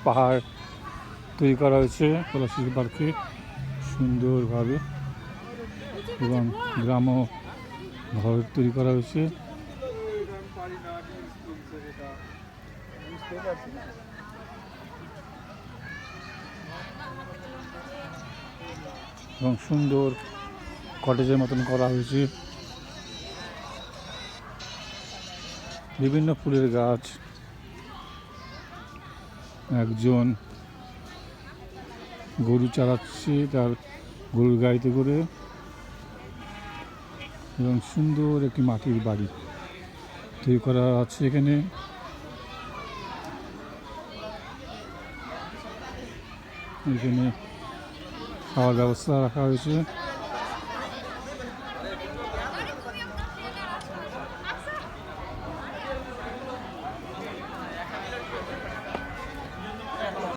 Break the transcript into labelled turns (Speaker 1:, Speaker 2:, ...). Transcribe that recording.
Speaker 1: পাহাড় তৈরি করা হয়েছে পলাশির পার্কে সুন্দরভাবে এবং গ্রাম্য ঘর তৈরি করা হয়েছে। এবং সুন্দর কটেজের মতন করা হয়েছে, বিভিন্ন ফুলের গাছ, একজন গরু চালাচ্ছে তার গরুর গাড়িতে করে, এবং সুন্দর একটি মাটির বাড়ি তৈরি করা আছে এখানে। এখানে খাওয়ার ব্যবস্থা রাখা হয়েছে।